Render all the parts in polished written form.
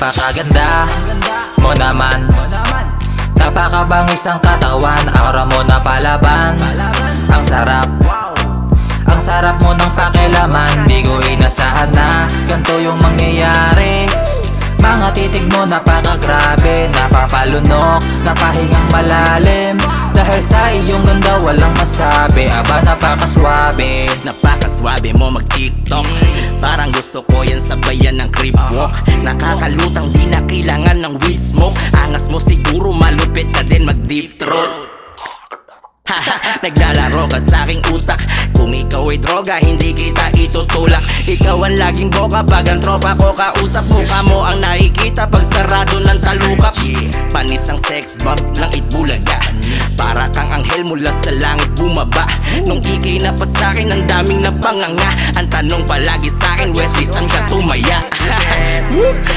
Napakaganda mo naman, napakabangis ang katawan, aura mo na palaban. Ang sarap mo ng pakilaman. Di ko inasahan na ganito yung mangyayari. Mga titig mo napakagrabe, napapalunok, napahingang malalim. Dahil sa iyong ganda walang masabi, aba napakaswabe. Napakaswabe mo mag-tiktok, parang gusto ko yan sabayan ng creep walk. Nakakalutang di na kailangan ng weed smoke. Angas mo siguro malupit ka din mag-deep throat. Naglalaro ka sa aking utak. Kung ikaw ay droga, hindi kita itutulak. Ikaw ang laging boka pag ang tropa ko kausap. Mukha mo ang nakikita pag sarado ng talukap. Panis ang sex bomb ng itbulaga, para kang anghel mula sa langit bumaba. Nung ikay na pa sa'kin, ang daming nabanganga. Ang tanong palagi sa'kin, Wesley, saan ka tumaya?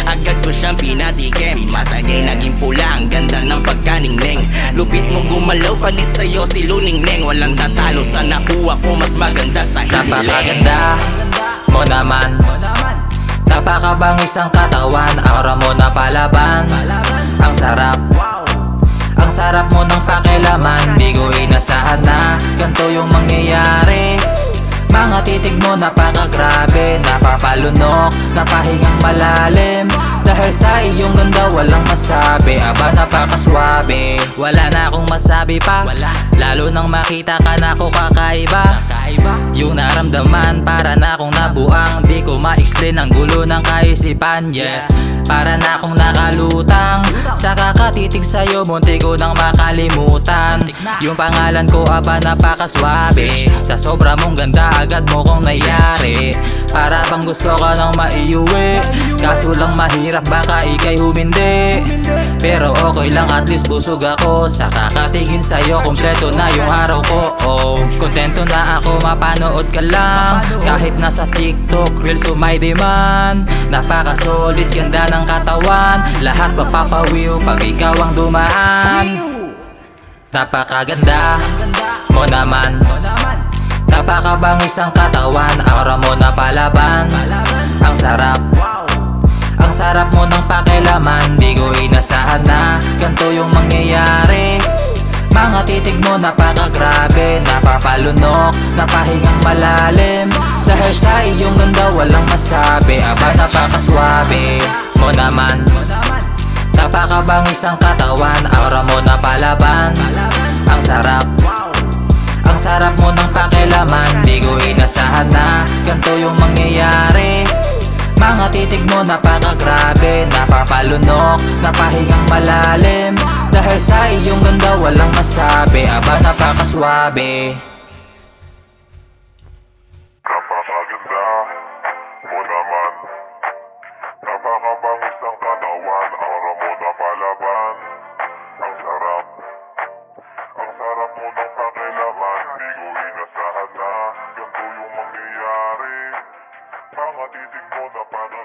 Agad ko siyang pinatikim, mata niya'y naging pula. Ang ganda ng pagkaningning, lupit mong gumalaw, panis sa'yo si Luningning. Walang tatalo sa nakuha ko, mas maganda sa hiling. Napakaganda mo naman, napakabangis ang katawan, aura mo na palaban. Ang sarap mo ng pakilaman. Di ko inasahan na ganito yung mangyayari. Mga titig mo napakagrabe, napapalunok, napahingang malalim. Dahil sa iyong ganda walang masabi, aba napakaswabe. Wala na akong masabi pa, lalo nang makita ka na ako kakaiba. Yung naramdaman para na akong nabuang, di ko ma-explain ang gulo ng kaisipan, yeah. Para na akong nakalutang sa kakatitig sa'yo, munti ko nang makalimutan. Yung pangalan ko aba napakaswabe, sa sobra mong ganda agad mo kong nayari. Para bang gusto ka nang maiuwi, kaso lang mahirap baka ikay humindi. Pero okay lang, at least busog ako sa kakatingin sa'yo, kompleto na yung araw ko. Oh, kontento na ako mapanood ka lang, kahit nasa TikTok, reels o may demand. Napaka-solid, ganda ng katawan, lahat mapapawiw pag ikaw ang dumaan. Napakaganda mo naman, napakabangis ang katawan, aura mo na palaban. Ang sarap mo ng pakilaman. Di ko inasahan na ganito yung mangyayari. Mga titig mo napakagrabe, napapalunok, napahingang malalim. Dahil sa iyong ganda walang masabi, aba napakaswabe mo naman, napakabangis ang katawan, aura mo na palaban. Ang sarap mo ng pakilaman. Di ko inasahan na ganito yung mangyayari. Mga titig mo napakagrabe, napapalunok, napahingang malalim. Dahil sa iyong ganda walang masabi, aba napakaswabe. Napakaganda mo naman, napakabangis ang katawan, aura mo na palaban. Ang sarap mo ng pakilaman. Di ko inasahan na ganito yung mangyayari. Mga titig mo napaka